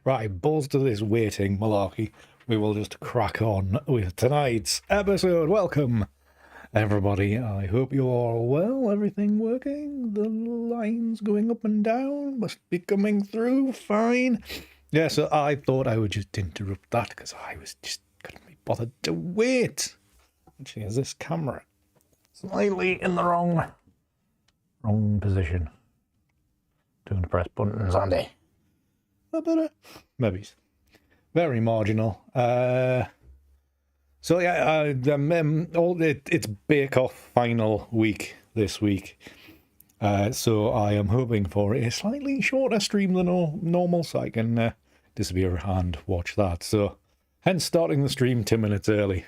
Right, balls to this waiting malarkey. We will just crack on with tonight's episode. Welcome, everybody. I hope you're all well. Everything working? The lines going up and down must be coming through fine. Yeah, so I thought I would just interrupt that because I was just couldn't be bothered to wait. Actually, is this camera slightly in the wrong position? Don't press buttons, Andy. A better, maybe. Very marginal. So yeah, it's Bake Off final week this week. So I am hoping for a slightly shorter stream than normal, so I can disappear and watch that. So, hence starting the stream 2 minutes early.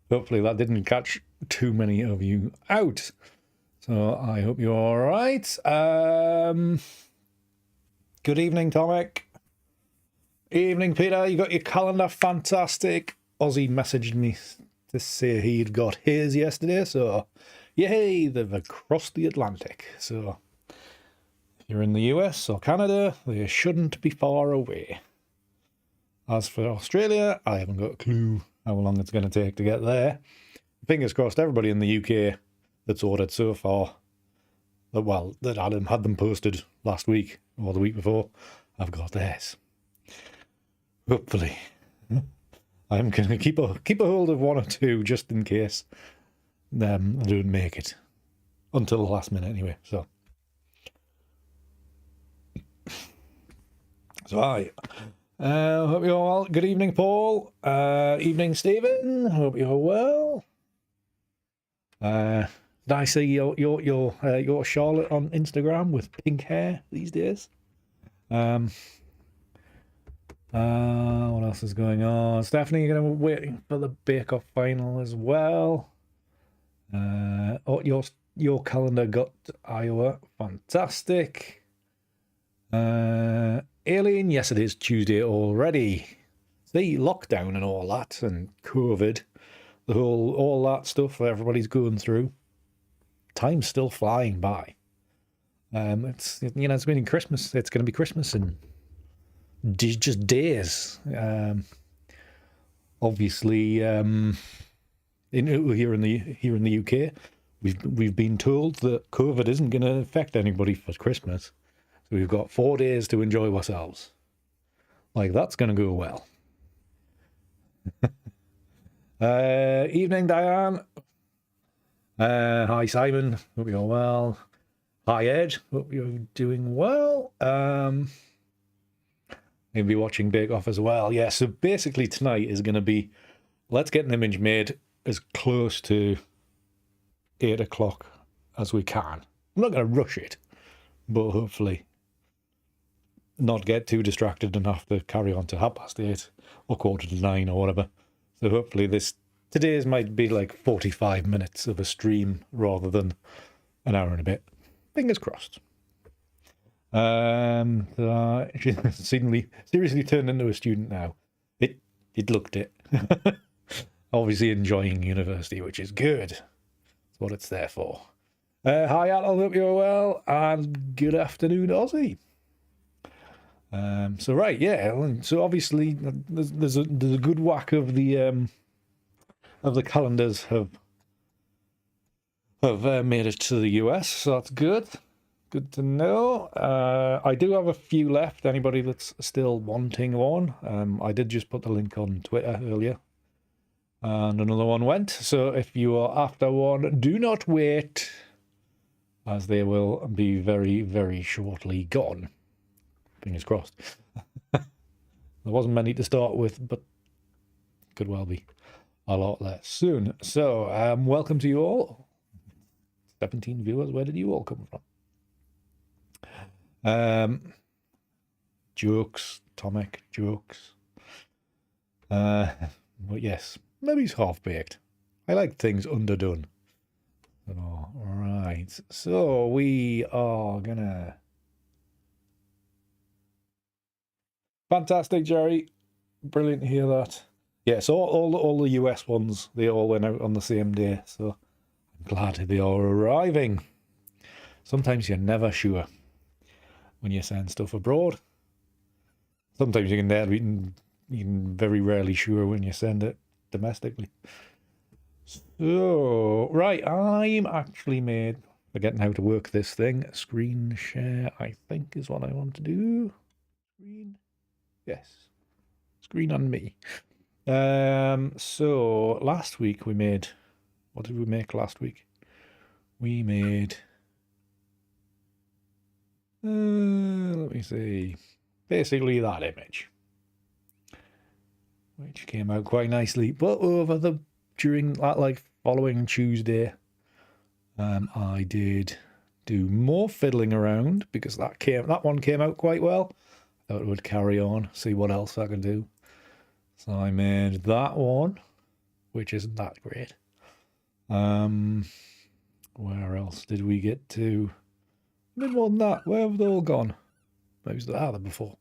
Hopefully that didn't catch too many of you out. So I hope you're all right. Good evening, Tomek. Evening, Peter. You got your calendar? Fantastic. Ozzy messaged me to say he'd got his yesterday, so yay, they've crossed the Atlantic. So if you're in the US or Canada, they shouldn't be far away. As for Australia, I haven't got a clue how long it's going to take to get there. Fingers crossed, everybody in the UK that's ordered so far, that Adam had them posted last week or the week before, I've got theirs. Hopefully. I'm going to keep a hold of one or two just in case I don't make it. Until the last minute anyway, so. I hope you're well. Good evening, Paul. Evening, Stephen. Hope you're well. Did I see your Charlotte on Instagram with pink hair these days? What else is going on? Stephanie, you're going to wait for the Bake Off final as well. Your calendar got Iowa. Fantastic. Alien, yes, it is Tuesday already. See, lockdown and all that, and COVID, all that stuff that everybody's going through. Time's still flying by. It's going to be Christmas. It's going to be Christmas in just days. Obviously, here in the UK, we've been told that COVID isn't going to affect anybody for Christmas, so we've got 4 days to enjoy ourselves. Like, that's going to go well. Evening, Diane. Hi, Simon. Hope you're well. Hi, Ed. Hope you're doing well. Maybe be watching Bake Off as well. Yeah, so basically tonight is going to be, let's get an image made as close to 8 o'clock as we can. I'm not going to rush it, but hopefully not get too distracted and have to carry on to 8:30 or 8:45 or whatever. So hopefully today's might be like 45 minutes of a stream rather than an hour and a bit. Fingers crossed. She's seriously turned into a student now. It looked it. Obviously enjoying university, which is good. That's what it's there for. Hi, Al, I hope you're well, and good afternoon, Ozzy. So right, yeah. So obviously, there's a good whack of the calendars have made it to the US, so that's good. Good to know. I do have a few left. Anybody that's still wanting one, I did just put the link on Twitter earlier, and another one went. So if you are after one, do not wait, as they will be very, very shortly gone. Fingers crossed. There wasn't many to start with, but could well be a lot less soon. So welcome to you all. 17 viewers. Where did you all come from? Jokes, Tomek, jokes. But yes, maybe he's half-baked. I like things underdone. All right, so we are gonna... Fantastic, Jerry. Brilliant to hear that. Yeah, so all the US ones, they all went out on the same day, so I'm glad they are arriving. Sometimes you're never sure when you send stuff abroad. Sometimes you can very rarely sure when you send it domestically. So, right, I'm actually forgetting how to work this thing. Screen share, I think, is what I want to do. Screen, yes, screen on me. So last week we made, what did we make last week? We made, let me see, basically that image, which came out quite nicely. But during that, like, following Tuesday, I did do more fiddling around because that one came out quite well. I thought it would carry on, see what else I can do. So I made that one, which isn't that great. Where else did we get to? I did more than that. Where have they all gone? Maybe it's the before.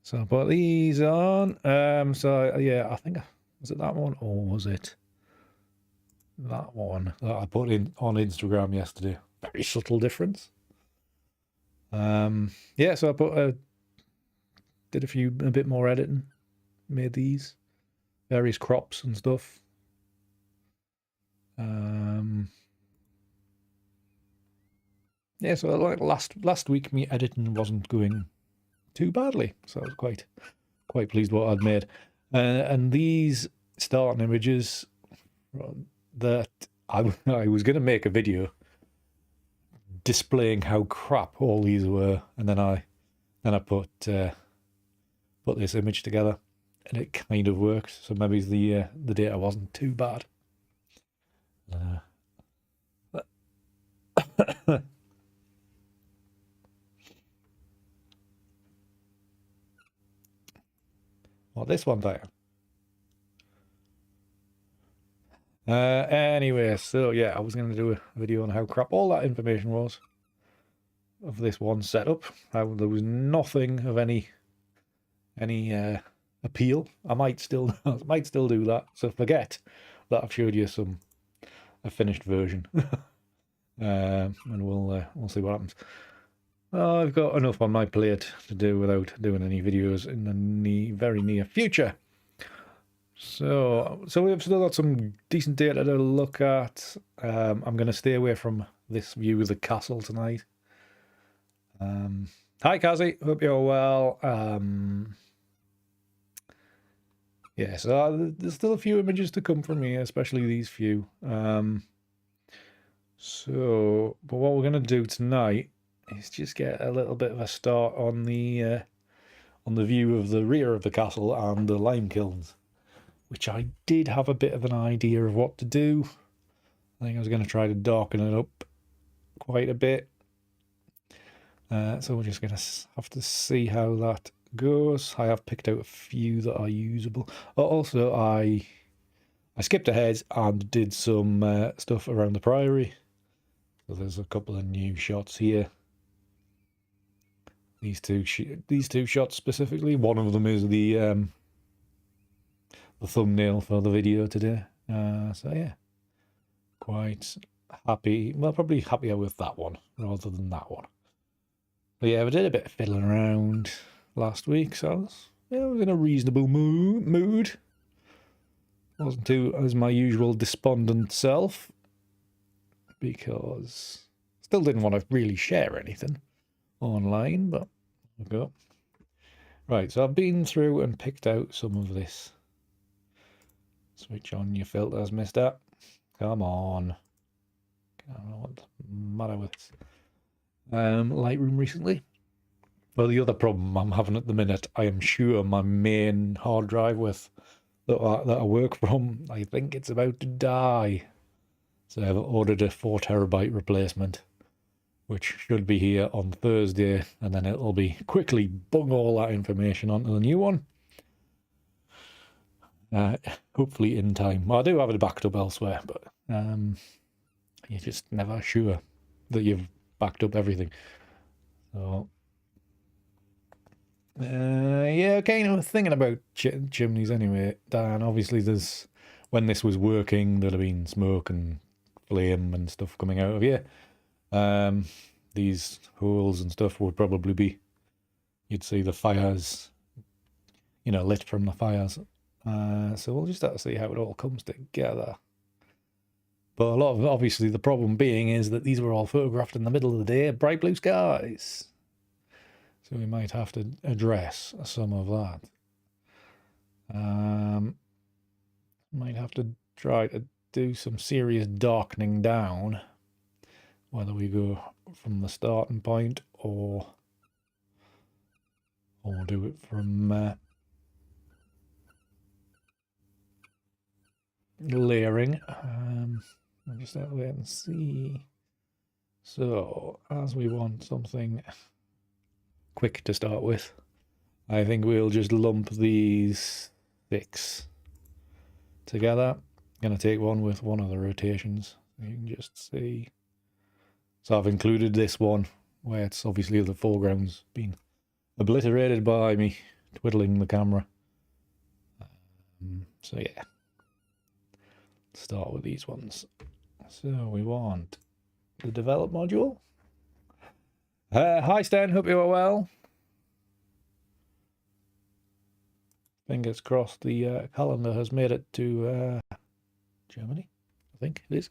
So I put these on. So yeah, I think, was it that one or was it that one that I put in on Instagram yesterday? Very subtle difference. Yeah, so I did a bit more editing, made these various crops and stuff. Yeah, so like last week, me editing wasn't going too badly, so I was quite pleased with what I'd made. And these starting images that I was going to make a video displaying how crap all these were, and then I put this image together, and it kind of worked. So maybe the data wasn't too bad. Well, this one there. Anyway, so yeah, I was going to do a video on how crap all that information was of this one setup. How there was nothing of any appeal. I might still do that. So forget that I've showed you a finished version, and we'll see what happens. I've got enough on my plate to do without doing any videos in the very near future. So we've still got some decent data to look at. I'm going to stay away from this view of the castle tonight. Hi, Kazi. Hope you're well. Yeah, so there's still a few images to come from here, especially these few. But what we're going to do tonight is just get a little bit of a start on the view of the rear of the castle and the lime kilns, which I did have a bit of an idea of what to do. I think I was going to try to darken it up quite a bit. So we're just going to have to see how that goes. I have picked out a few that are usable. Also, I skipped ahead and did some stuff around the priory. So there's a couple of new shots here. These two shots specifically. One of them is the thumbnail for the video today. So yeah, quite happy. Well, probably happier with that one rather than that one. But yeah, we did a bit of fiddling around last week, so I was in a reasonable mood. Wasn't too as my usual despondent self, because still didn't want to really share anything online, but we'll go. Right, so I've been through and picked out some of this. Switch on your filters, mister. Come on. I don't know what's the matter with Lightroom recently. Well, the other problem I'm having at the minute, I am sure my main hard drive that I work from, I think it's about to die. So I've ordered a 4 terabyte replacement, which should be here on Thursday, and then it'll be quickly bung all that information onto the new one. Hopefully in time. Well, I do have it backed up elsewhere, but you're just never sure that you've backed up everything. So yeah, kind of thinking about chimneys anyway, Dan. Obviously, when this was working, there'd have been smoke and flame and stuff coming out of here. These holes and stuff would probably be, you'd see the fires you know, lit from the fires. So we'll just have to see how it all comes together. But a lot of, obviously, the problem being is that these were all photographed in the middle of the day, bright blue skies. So we might have to address some of that. Might have to try to do some serious darkening down, whether we go from the starting point or do it from layering. I'll just have to wait and see. So, as we want something quick to start with, I think we'll just lump these 6 together. Going to take one with one of the rotations. You can just see. So I've included this one where it's obviously the foreground's been obliterated by me twiddling the camera. So yeah, start with these ones. So we want the develop module. Hi Stan, hope you are well. Fingers crossed the calendar has made it to Germany, I think it is.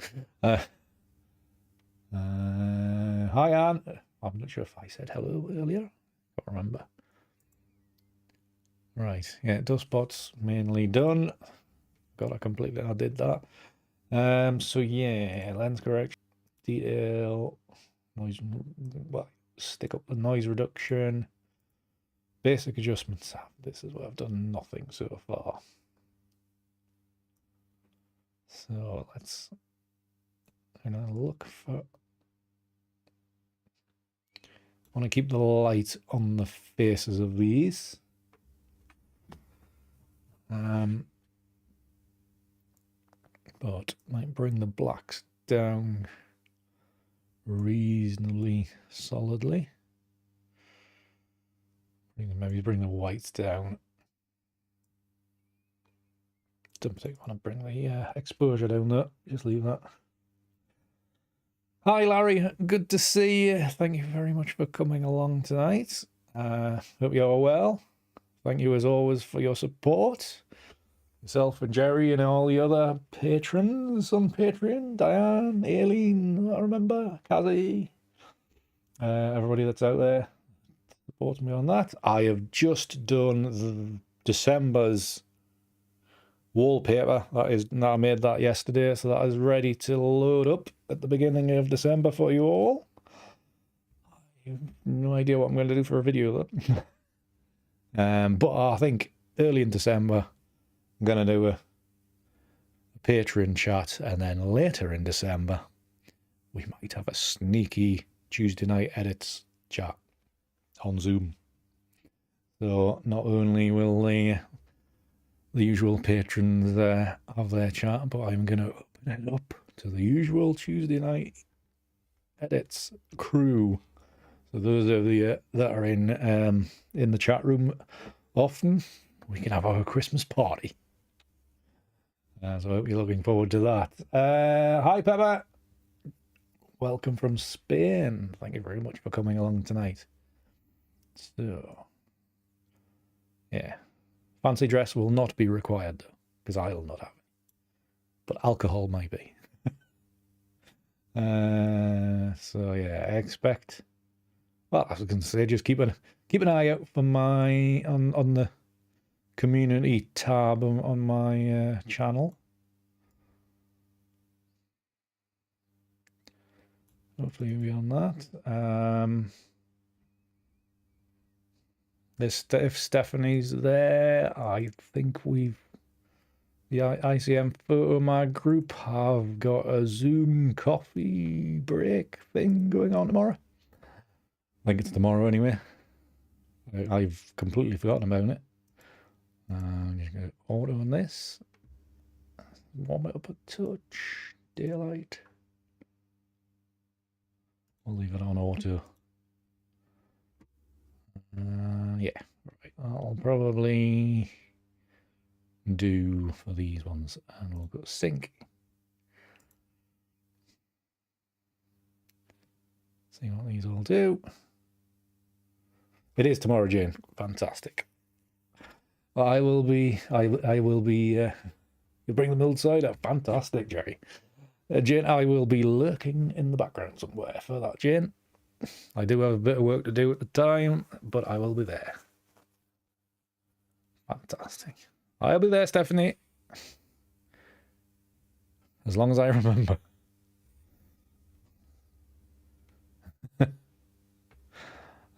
Hi Anne. I'm not sure if I said hello earlier. Can't remember. Right, yeah, dust spots mainly done. I did that. So yeah, lens correction, detail, noise, well, stick up the noise reduction, basic adjustments. This is where I've done nothing so far. So let's look for. I want to keep the light on the faces of these. But might bring the blacks down reasonably solidly. Maybe bring the whites down. Don't think I want to bring the exposure down there. Just leave that. Hi Larry, good to see you. Thank you very much for coming along tonight. Hope you're well. Thank you as always for your support. Yourself and Jerry and all the other patrons on Patreon. Diane, Aileen, I remember, Kazi. Everybody that's out there supporting me on that. I have just done December's wallpaper. I made that yesterday, so that is ready to load up at the beginning of December for you all. I have no idea what I'm going to do for a video though. But I think early in December I'm going to do a Patreon chat, and then later in December we might have a sneaky Tuesday night edits chat on Zoom. So not only will the usual patrons have their chat, but I'm going to open it up to the usual Tuesday night edits crew. So those of you that are in the chat room often, we can have our Christmas party. So I hope you're looking forward to that. Hi Pepper, welcome from Spain. Thank you very much for coming along tonight. So yeah, fancy dress will not be required though, because I'll not have it, but alcohol might be. So yeah, I expect. Well, I was going to say, just keep an eye out for my on the community tab on my channel. Hopefully you'll be on that. If Stephanie's there, I think the ICM Photo Mag group have got a Zoom coffee break thing going on tomorrow. I think it's tomorrow anyway. I've completely forgotten about it. I'm just going to auto on this. Warm it up a touch. Daylight. We'll leave it on auto. Yeah, right. I'll probably do for these ones, and we'll go sync. See what these all do. It is tomorrow, Jane. Fantastic. I will be. I will be. You bring the milled cider. Fantastic, Jerry. Jane, I will be lurking in the background somewhere for that, Jane. I do have a bit of work to do at the time, but I will be there. Fantastic. I'll be there, Stephanie. As long as I remember.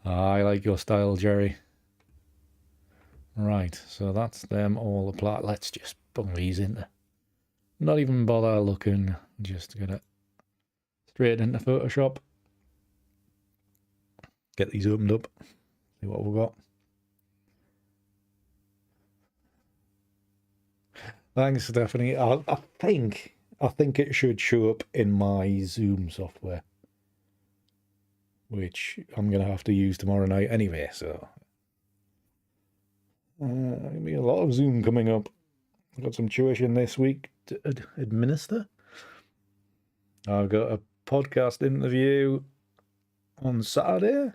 I like your style, Jerry. Right, so that's them all applied. Let's just bung these in there. Not even bother looking. Just get it straight into Photoshop. Get these opened up. See what we've got. Thanks, Stephanie. I think it should show up in my Zoom software, which I'm going to have to use tomorrow night anyway, so there'll be a lot of Zoom coming up. I've got some tuition this week to administer. I've got a podcast interview on Saturday.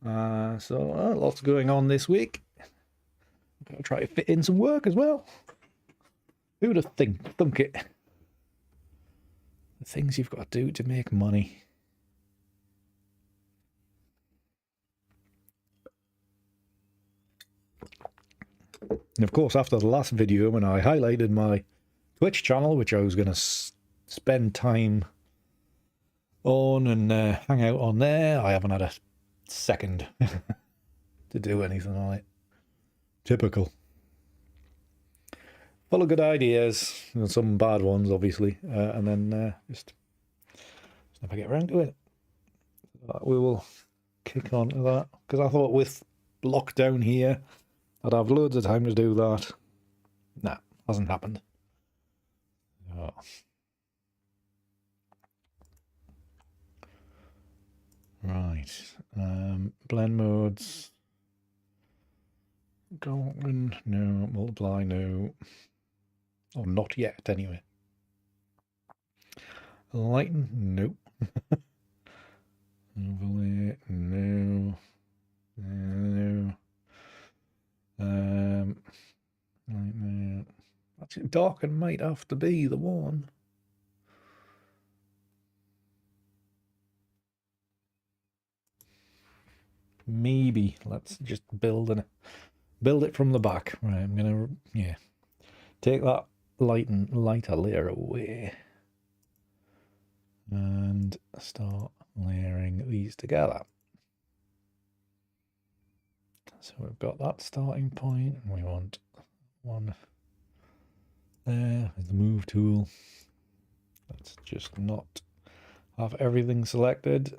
So lots going on this week. I'm going to try to fit in some work as well. Who would have thunk it? The things you've got to do to make money. And of course, after the last video, when I highlighted my Twitch channel, which I was going to spend time on and hang out on there, I haven't had a second to do anything on it. Typical. Full of good ideas, and some bad ones, obviously, and then just never get around to it. We will kick on to that, because I thought with lockdown here, I'd have loads of time to do that. Nah, hasn't happened. Oh. Right, blend modes. Golden, no. Multiply, no. Or not yet, anyway. Lighten, no. Overlay, no. No. Lighten. Actually, darken might have to be the one. Maybe. Let's just build it from the back. Right, I'm gonna take that lighter layer away and start layering these together. So we've got that starting point, and we want one there with the move tool. Let's just not have everything selected.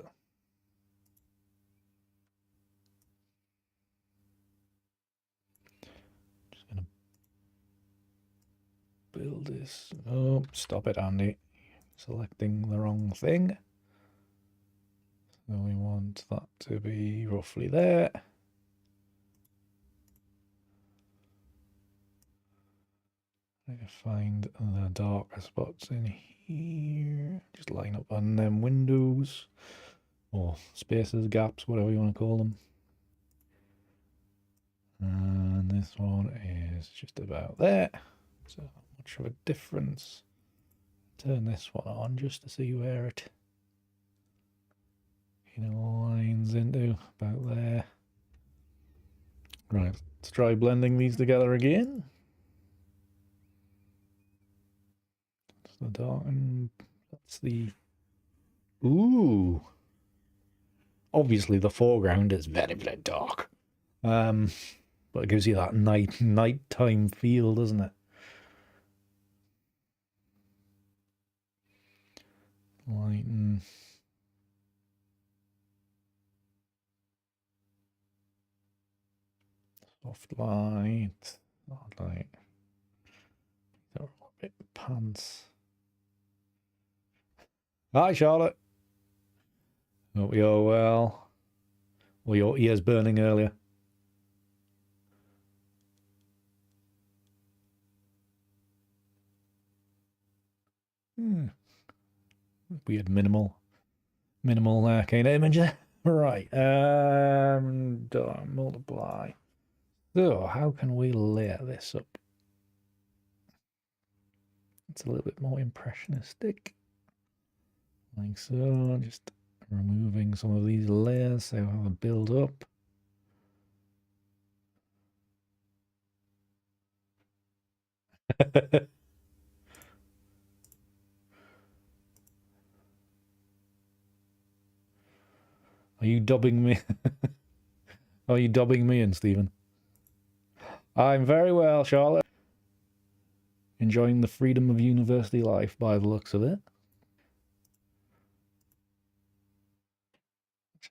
Build this. Oh, stop it, Andy. Selecting the wrong thing. So we want that to be roughly there. I can find the darker spots in here. Just line up on them windows, or spaces, gaps, whatever you want to call them. And this one is just about there. So not much of a difference. Turn this one on just to see where it lines into about there. Right, let's try blending these together again. That's the dark, and that's the obviously the foreground is very, very dark. But it gives you that nighttime feel, doesn't it? Lighten. Soft light. Soft light. They're a bit pants. Hi, Charlotte. Hope you're well. Were your ears burning earlier? Weird minimal kind of image. Right. Multiply. So, how can we layer this up? It's a little bit more impressionistic. Like so, just removing some of these layers so I have a build up. Are you dubbing me? Are you dubbing me in, Stephen? I'm very well, Charlotte. Enjoying the freedom of university life by the looks of it.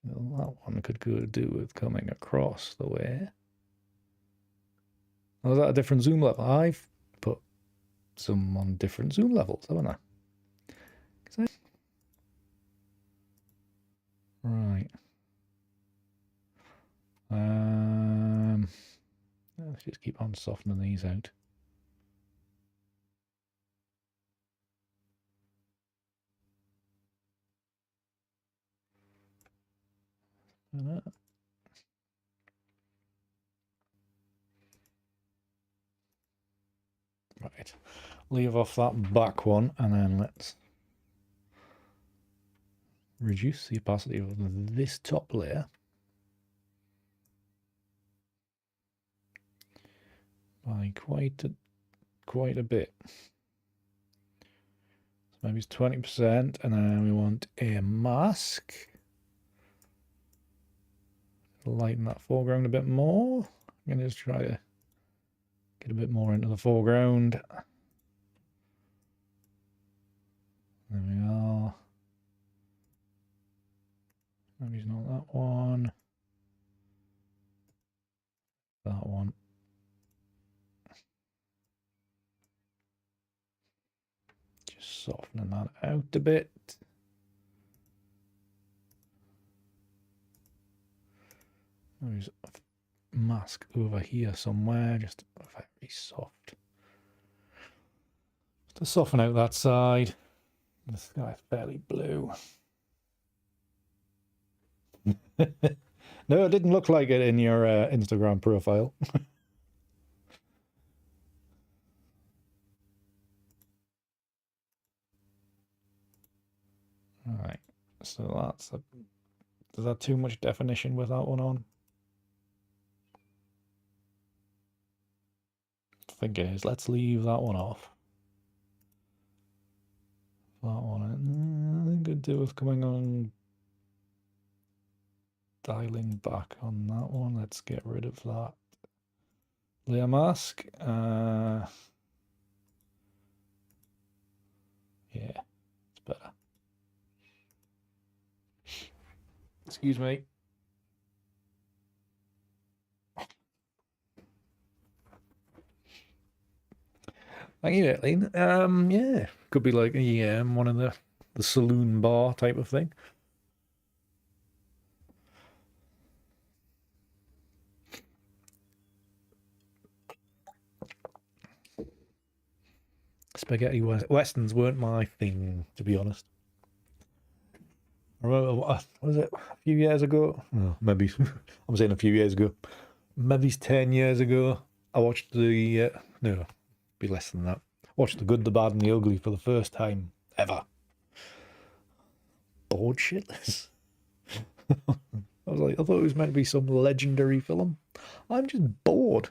Well, that one could go do with coming across the way. Oh, is that a different zoom level? I've put some on different zoom levels, haven't I? Right. Let's just keep on softening these out. Right. Leave off that back one, and then let's reduce the opacity of this top layer by quite a bit. So maybe it's 20%, and then we want a mask. Lighten that foreground a bit more. I'm going to just try to get a bit more into the foreground. There we are. Maybe it's not that one. That one. Just softening that out a bit. There's a mask over here somewhere, just very soft. Just to soften out that side. The sky's fairly blue. No, it didn't look like it in your Instagram profile. All right, so that's is that too much definition with that one on? I think it is. Let's leave that one off. That one, I think could do with coming on, dialing back on that one. Let's get rid of that layer mask. Yeah, it's better. Excuse me. Thank you, Aileen. Yeah, could be like one of the saloon bar type of thing. Spaghetti westerns weren't my thing, to be honest. I remember, was it a few years ago? Oh, maybe I'm saying a few years ago. Maybe 10 years ago. I watched the no, be less than that. Watched The Good, the Bad, and the Ugly for the first time ever. Bored shitless. I was like, I thought it was meant to be some legendary film. I'm just bored.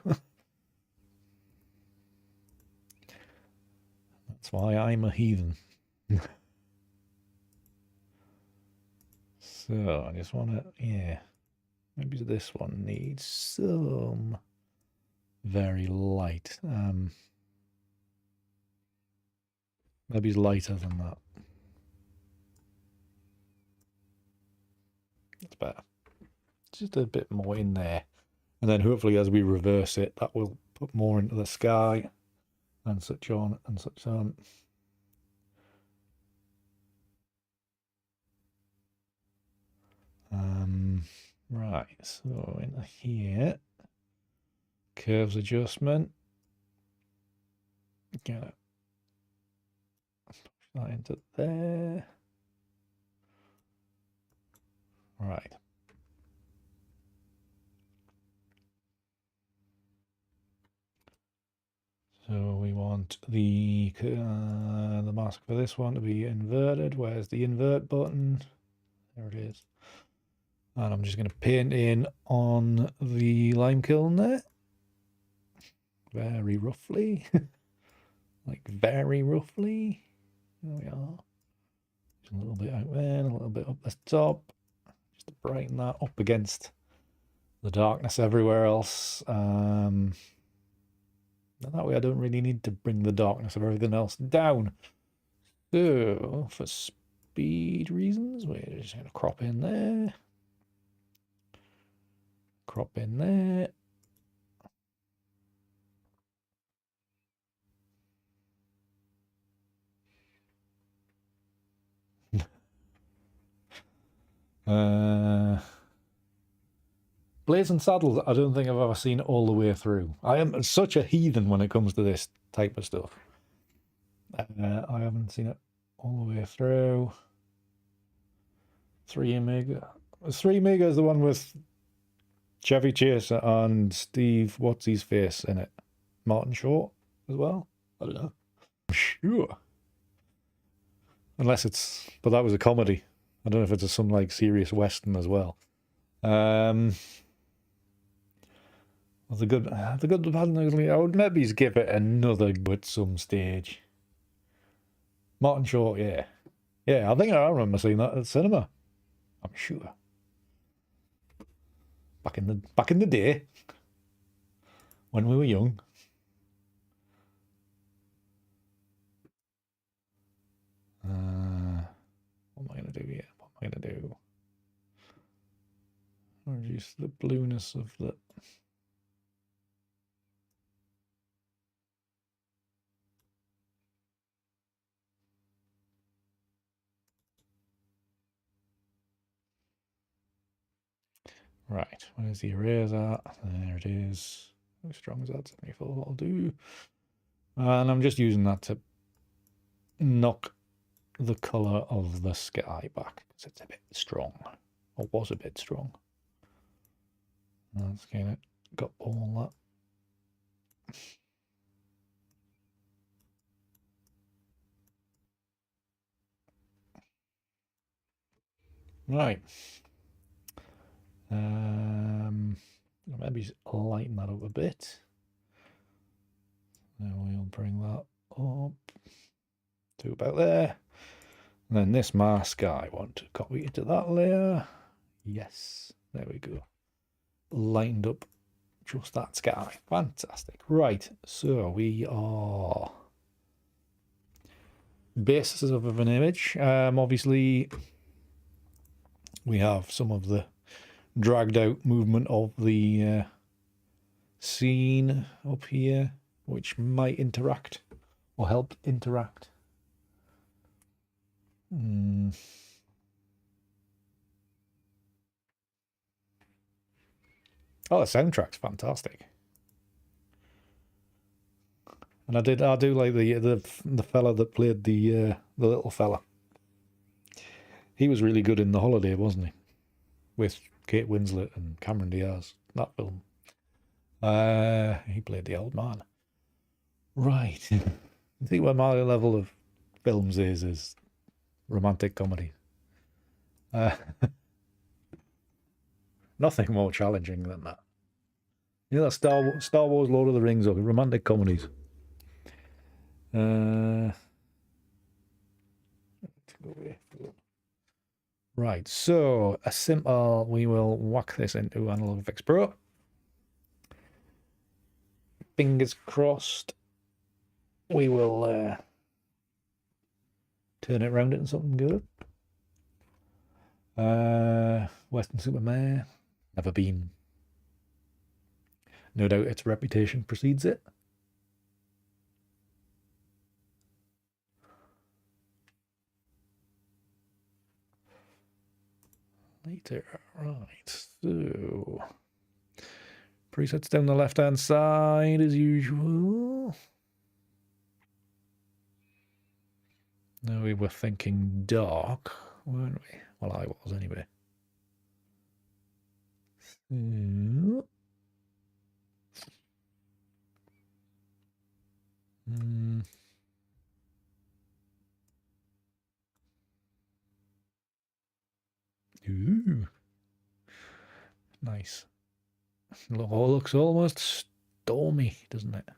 That's why I'm a heathen. So I just want to, yeah, maybe this one needs some very light. Maybe it's lighter than that. That's better. Just a bit more in there. And then hopefully as we reverse it, that will put more into the sky and such on and such on. Right, so in here, curves adjustment. Get it. Push that into there. Right. So we want the mask for this one to be inverted. Where's the invert button? There it is. And I'm just going to paint in on the lime kiln there. Very roughly. Like very roughly. There we are. Just a little bit out there, a little bit up the top. Just to brighten that up against the darkness everywhere else. And that way I don't really need to bring the darkness of everything else down. So, for speed reasons, we're just going to crop in there. Crop in there. Blades and saddles, I don't think I've ever seen all the way through. I am such a heathen when it comes to this type of stuff. I haven't seen it all the way through. 3 Omega. 3 Omega is the one with Chevy Chase and Steve What's-His-Face in it. Martin Short as well? I don't know. I'm sure. Unless it's... But that was a comedy. I don't know if it's some like serious Western as well. The good, the bad, I would maybe give it another go at some stage. Martin Short, yeah. Yeah, I think I remember seeing that at the cinema. I'm sure. Back in the day. When we were young. What am I going to do here? What am I going to do? Reduce the blueness of the... Right, where's the eraser? There it is. How strong is that? 74, that'll do. And I'm just using that to knock the colour of the sky back, because it's a bit strong. Or was a bit strong. That's kind of got all that. Right. Maybe lighten that up a bit. Now we'll bring that up to about there. And then this mask, I want to copy it to that layer. Yes, there we go. Lined up just that sky. Fantastic. Right, so we are basis of an image. Obviously, we have some of the dragged out movement of the scene up here, which might interact or help interact. Oh, the soundtrack's fantastic. And I do like the fella that played the little fella. He was really good in The Holiday, wasn't he? With Kate Winslet and Cameron Diaz, that film. He played the old man. Right. I think where my level of films is romantic comedy. Nothing more challenging than that. You know that Star Wars, Lord of the Rings, or romantic comedies. Right, so a simple, we will whack this into Analog Efex Pro. Fingers crossed. We will turn it around into something good. Western Superman, never been. No doubt its reputation precedes it. Later, right, so presets down the left-hand side as usual. Now we were thinking dark, weren't we? Well, I was anyway. So, Mm. Ooh. Nice. Looks almost stormy, doesn't it?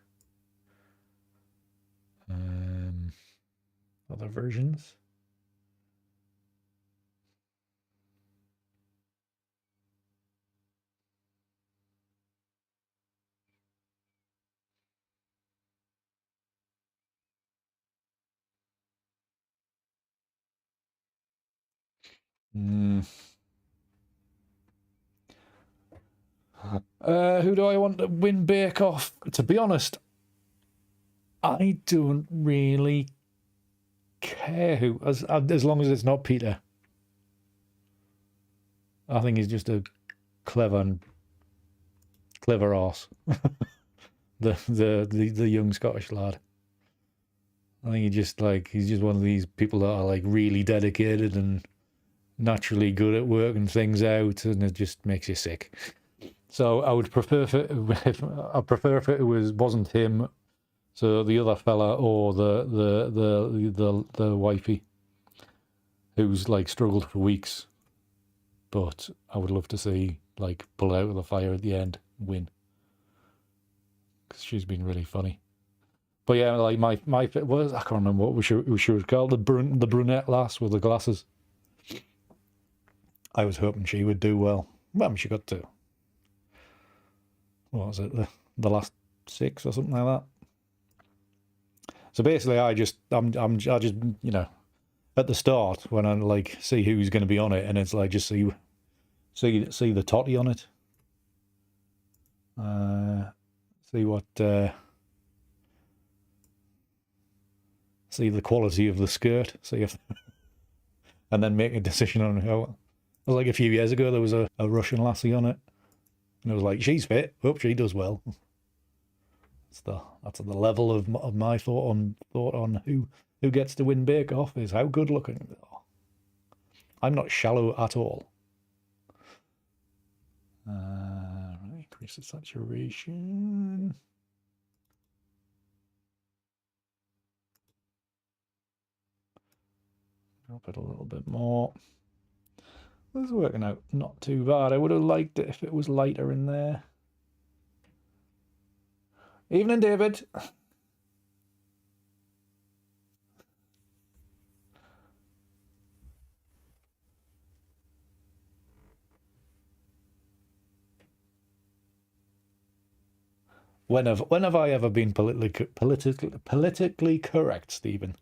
Other versions. Mm. Who do I want to win Bake Off? To be honest, I don't really care who, as long as it's not Peter. I think he's just a clever arse. the young Scottish lad. I think he's just one of these people that are like really dedicated and naturally good at working things out, and it just makes you sick. So I would prefer if it wasn't him, so the other fella or the wifey who's like struggled for weeks, but I would love to see like pull out of the fire at the end, win, because she's been really funny. But yeah, like my I can't remember what she was called, the brunette lass with the glasses. I was hoping she would do well. Well, she got to, what was it, the last 6 or something like that. So basically, I just at the start when I like see who's going to be on it, and it's like just see the totty on it. See what see the quality of the skirt. See if, and then make a decision on how. It was like a few years ago there was a Russian lassie on it, and it was like, she's fit. Hope she does well. That's the level of my thought on who gets to win Bake Off is how good looking they are. I'm not shallow at all. Right, increase the saturation. Drop it a little bit more. This is working out not too bad. I would have liked it if it was lighter in there. Evening, David. When have I ever been politically correct, Stephen?